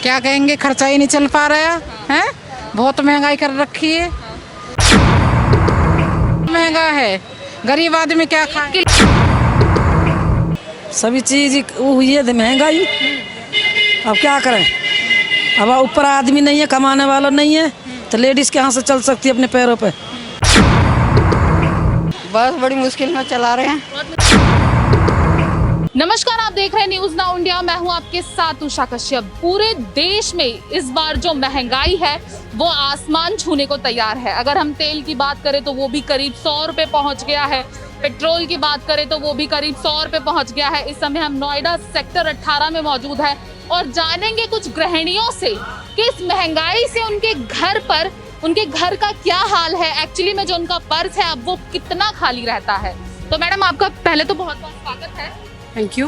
क्या कहेंगे, खर्चा ही नहीं चल पा रहा है। बहुत महंगाई कर रखी है, महंगा है, गरीब आदमी क्या खाए। सभी चीज वो हुई है महंगाई। अब क्या करें, अब ऊपर आदमी नहीं है, कमाने वाला नहीं है, तो लेडीज कहाँ से चल सकती है अपने पैरों पे। बस बड़ी मुश्किल में चला रहे हैं। नमस्कार, आप देख रहे हैं न्यूज नाउ इंडिया। मैं हूं आपके साथ उषा कश्यप। पूरे देश में इस बार जो महंगाई है वो आसमान छूने को तैयार है। अगर हम तेल की बात करें तो वो भी करीब 100 रुपए पहुंच गया है। पेट्रोल की बात करें तो वो भी करीब 100 रुपए पहुंच गया है। इस समय हम नोएडा सेक्टर 18 में मौजूद है और जानेंगे कुछ गृहिणियों से कि इस महंगाई से उनके घर का क्या हाल है। एक्चुअली में जो उनका पर्स है अब वो कितना खाली रहता है। तो मैडम, आपका पहले तो बहुत बहुत स्वागत है। Thank you.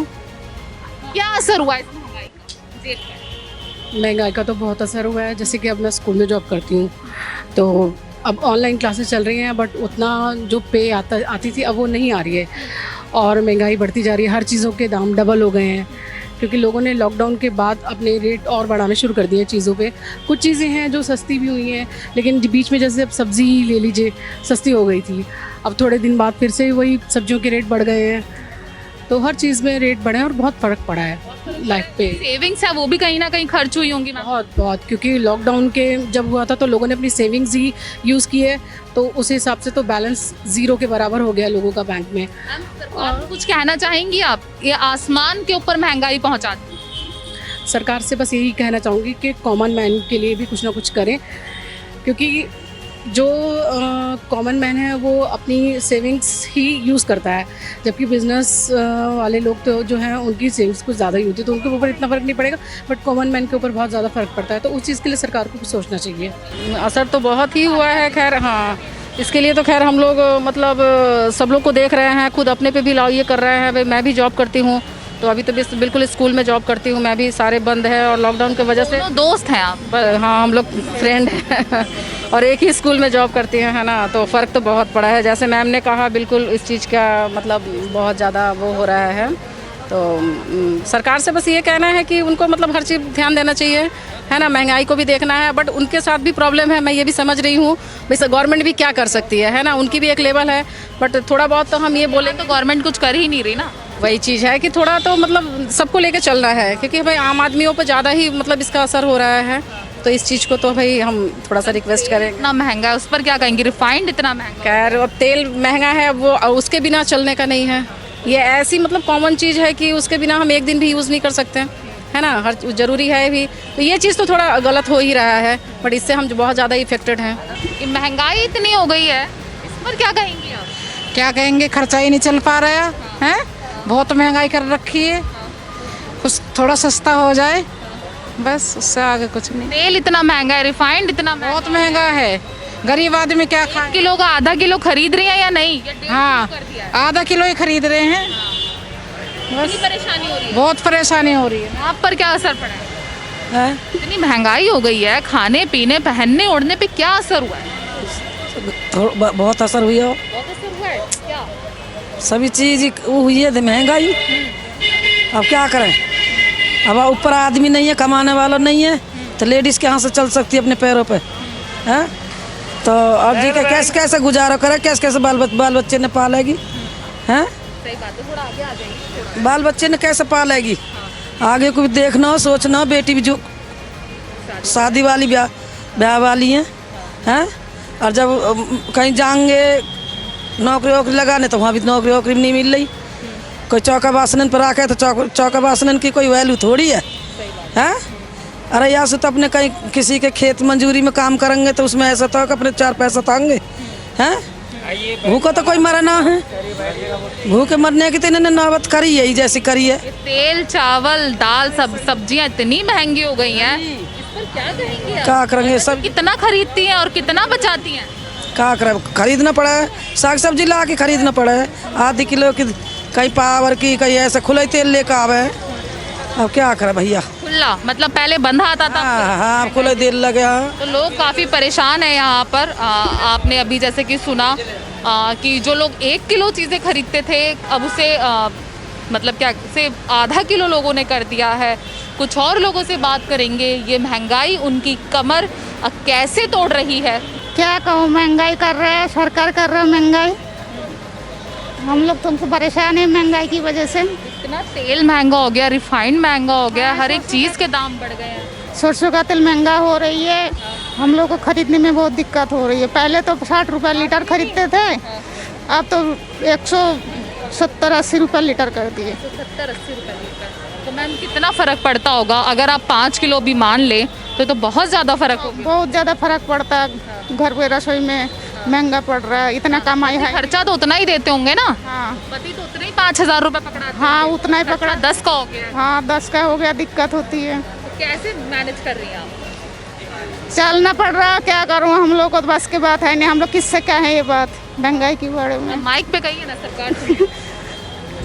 क्या असर हुआ इस महंगाई का? महंगाई का तो बहुत असर हुआ है। जैसे कि अब मैं स्कूल में जॉब करती हूँ तो अब ऑनलाइन क्लासेस चल रही हैं, बट उतना जो पे आती थी अब वो नहीं आ रही है और महंगाई बढ़ती जा रही है। हर चीज़ों के दाम डबल हो गए हैं क्योंकि लोगों ने लॉकडाउन के बाद अपने रेट और बढ़ाने शुरू कर दिए चीज़ों पे। कुछ चीज़ें हैं जो सस्ती भी हुई हैं, लेकिन बीच में जैसे अब सब्ज़ी ही ले लीजिए, सस्ती हो गई थी, अब थोड़े दिन बाद फिर से वही सब्जियों के रेट बढ़ गए हैं। तो हर चीज़ में रेट बढ़े हैं और बहुत फ़र्क पड़ा है लाइफ पे। सेविंग्स है वो भी कहीं ना कहीं खर्च हुई होंगी मैम। बहुत, क्योंकि लॉकडाउन के जब हुआ था तो लोगों ने अपनी सेविंग्स ही यूज़ की है, तो उस हिसाब से तो बैलेंस ज़ीरो के बराबर हो गया लोगों का बैंक में। सरकार को कुछ कहना चाहेंगी आप? ये आसमान के ऊपर महंगाई पहुंचा दी। सरकार से बस यही कहना चाहूँगी कि कॉमन मैन के लिए भी कुछ ना कुछ करें, क्योंकि जो कॉमन मैन है वो अपनी सेविंग्स ही यूज़ करता है, जबकि बिजनेस वाले लोग तो जो हैं उनकी सेविंग्स कुछ ज़्यादा ही होती है, तो उनके ऊपर इतना फ़र्क नहीं पड़ेगा, बट कॉमन मैन के ऊपर बहुत ज़्यादा फ़र्क पड़ता है। तो उस चीज़ के लिए सरकार को कुछ सोचना चाहिए। असर तो बहुत ही हुआ है। खैर हाँ, इसके लिए तो खैर हम लोग मतलब सब लोग को देख रहे हैं, खुद अपने पे भी ये कर रहे हैं। मैं भी जॉब करती हूँ, तो अभी तो बिल्कुल स्कूल में जॉब करती हूँ मैं भी। सारे बंद है और लॉकडाउन की वजह से। दोस्त हैं आप? हाँ, हम लोग फ्रेंड हैं और एक ही स्कूल में जॉब करती हैं, है ना। तो फ़र्क तो बहुत पड़ा है, जैसे मैम ने कहा, बिल्कुल इस चीज़ का मतलब बहुत ज़्यादा वो हो रहा है। तो सरकार से बस ये कहना है कि उनको मतलब हर चीज़ ध्यान देना चाहिए, है ना। महंगाई को भी देखना है, बट उनके साथ भी प्रॉब्लम है, मैं ये भी समझ रही हूँ। वैसे गवर्नमेंट भी क्या कर सकती है ना, उनकी भी एक लेवल है, बट थोड़ा बहुत तो हम ये बोले तो गवर्नमेंट कुछ कर ही नहीं रही ना। वही चीज़ है कि थोड़ा तो मतलब सबको लेके चलना है, क्योंकि भाई आम आदमियों पर ज़्यादा ही मतलब इसका असर हो रहा है। तो इस चीज़ को तो भाई हम थोड़ा सा रिक्वेस्ट करें। इतना महंगा है, उस पर क्या कहेंगे? रिफाइंड इतना महंगा। खैर अब तेल महंगा है, वो उसके बिना चलने का नहीं है। ये ऐसी मतलब कॉमन चीज़ है कि उसके बिना हम एक दिन भी यूज़ नहीं कर सकते, है ना। हर ज़रूरी है भी, तो ये चीज़ तो थोड़ा गलत हो ही रहा है, बट इससे हम बहुत ज़्यादा इफेक्टेड हैं। ये महंगाई इतनी हो गई है, इस पर क्या कहेंगी आप? क्या कहेंगे, खर्चा ही नहीं चल पा रहा है। बहुत महंगाई कर रखी है, कुछ थोड़ा सस्ता हो जाए बस, उससे आगे कुछ नहीं। तेल इतना महंगा है, रिफाइंड इतना महंगा, बहुत महंगा है, गरीब आदमी क्या खाए। किलो का आधा किलो खरीद रही है या नहीं? हाँ, आधा किलो ही खरीद रहे हैं। बस परेशानी हो रही है, बहुत परेशानी हो रही है। आप पर क्या असर पड़ा है? इतनी महंगाई हो गई है, खाने पीने पहनने ओढ़ने पे क्या असर हुआ है? बहुत असर हुई है, बहुत असर हुआ है। क्या? सभी चीज वो हुई है महंगाई। अब क्या करें, अब ऊपर आदमी नहीं है, कमाने वाला नहीं है, तो लेडीज कहाँ से चल सकती है अपने पैरों पे। हैं तो अब जी का कैसे कैसे गुजारा करे, कैसे कैसे बाल बच्चे ने पालेगी। हैं सही बात है, थोड़ा आगे आ जाइए। बाल बच्चे ने कैसे पालेगी, आगे को भी देखना सोचना। बेटी भी जो शादी वाली ब्याह वाली हैं, और जब कहीं जाएंगे नौकरी वोकरी लगाने तो वहाँ भी नौकरी वोकरी नहीं मिल रही। कोई चौका बासनन पर आके तो चौका बासनन की कोई वैल्यू थोड़ी है। हैं अरे यहाँ से तो अपने कहीं किसी के खेत मंजूरी में काम करेंगे तो उसमें ऐसा तो अपने 4 पैसा तांगे। हैं भूखा तो कोई मरा ना है, भूखे मरने की तो इन्होंने नौबत करी है, जैसी करी है। तेल चावल दाल सब्जियां इतनी महंगी हो गई हैं, इस पर क्या कहेंगे आप? क्या करेंगे, सब कितना खरीदती हैं और कितना बचाती हैं? क्या करें, खरीदना पड़ा है, साग सब्जी ला के खरीदना पड़ा है। आधी किलो की कहीं पावर की, कहीं ऐसा खुला तेल लेकर आवे। अब क्या करें भैया, खुला मतलब पहले बंद आता था। हाँ, खुला तेल लगे। तो लोग काफ़ी परेशान हैं यहाँ पर। आपने अभी जैसे कि सुना कि जो लोग 1 किलो चीज़ें खरीदते थे अब उसे मतलब क्या सिर्फ आधा किलो लोगों ने कर दिया है? कुछ और लोगों से बात करेंगे। ये महंगाई उनकी कमर कैसे तोड़ रही है? क्या कहूँ, महंगाई कर रहे हैं, सरकार कर रहा है महंगाई। हम लोग तुमसे परेशान हैं महंगाई की वजह से। इतना तेल महंगा हो गया, रिफाइंड महंगा हो गया, हर एक चीज़ के दाम बढ़ गए हैं। सरसों का तेल महंगा हो रही है, हम लोग को खरीदने में बहुत दिक्कत हो रही है। पहले तो 60 रुपये लीटर खरीदते थे, अब तो 170-80 रुपये लीटर कर दिए। 70-80 रुपये लीटर। तो मैम कितना फ़र्क पड़ता होगा अगर आप 5 किलो भी मान ले तो बहुत ज़्यादा फ़र्क होगा। बहुत ज़्यादा फर्क पड़ता है, घर पे रसोई में महंगा पड़ रहा है, इतना कमाई है। खर्चा तो उतना ही देते होंगे ना? हाँ पति तो उतने ही 5,000 रुपये पकड़ा। हाँ, उतना ही पकड़ा। 10 का हो गया। हाँ, 10 का हो गया, दिक्कत होती है। तो कैसे मैनेज कर रही हैं आप? चलना पड़ रहा है, क्या करूँ, हम लोग को तो बस की बात है नहीं। हम लोग किससे कहें ये बात महंगाई की बारे में? माइक पे कहिए ना, सरकार सुने।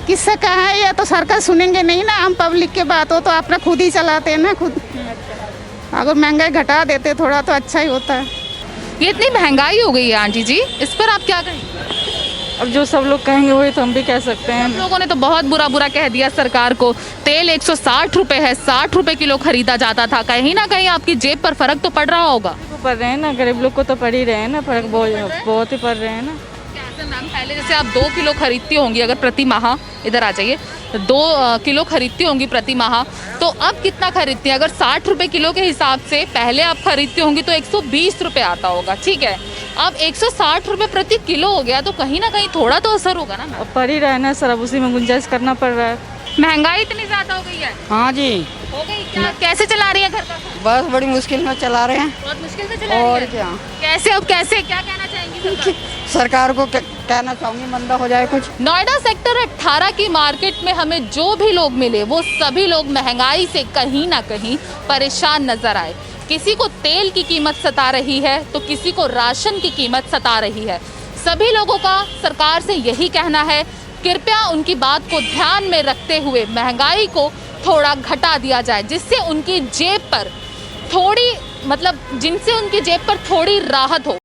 किससे कहें, ये तो सरकार सुनेंगे नहीं ना। हम पब्लिक के बात हो तो अपना खुद ही चलाते हैं ना, खुद। अगर महंगाई घटा देते थोड़ा तो अच्छा ही होता है। ये इतनी महंगाई हो गई है आंटी जी, इस पर आप क्या कहेंगे? अब जो सब लोग कहेंगे वही तो हम भी कह सकते हैं। हम लोगों ने तो बहुत बुरा कह दिया सरकार को। तेल 160 रुपये है, 60 रुपये किलो खरीदा जाता था। कहीं ना कहीं आपकी जेब पर फर्क तो पड़ रहा होगा। पड़ रहे हैं ना, गरीब लोग को तो पड़ ही रहे हैं ना, फर्क बहुत ही पड़ रहे हैं ना। कैसे मैम, पहले जैसे आप 2 किलो खरीदती होंगी अगर प्रति माह, इधर आ जाइए, 2 किलो खरीदती होंगी प्रति माह, तो अब कितना खरीदती हैं? अगर 60 रुपये किलो के हिसाब से पहले आप खरीदती होंगी तो 120 रुपये आता होगा, ठीक है। अब 160 रुपये प्रति किलो हो गया तो कहीं ना कहीं थोड़ा तो असर होगा ना मैम? अब पड़ ही रहा है ना सर, अब उसी में गुंजाइश करना पड़ रहा है। महंगाई इतनी ज़्यादा हो गई है। हाँ जी, हो गई क्या? कैसे चला रही है घर का? बस बड़ी मुश्किल में चला रहे हैं। बहुत मुश्किल से चला रही और है। क्या, कैसे, अब कैसे, क्या कहना चाहेंगी सरकार? सरकार को कहना चाहूँगी मंदा हो जाए कुछ। नोएडा सेक्टर 18 की मार्केट में हमें जो भी लोग मिले वो सभी लोग महंगाई से कहीं ना कहीं परेशान नजर आए। किसी को तेल की कीमत सता रही है तो किसी को राशन की कीमत सता रही है। सभी लोगों का सरकार से यही कहना है, कृपया उनकी बात को ध्यान में रखते हुए महंगाई को थोड़ा घटा दिया जाए, जिससे उनकी जेब पर थोड़ी, मतलब जिनसे उनकी जेब पर थोड़ी राहत हो।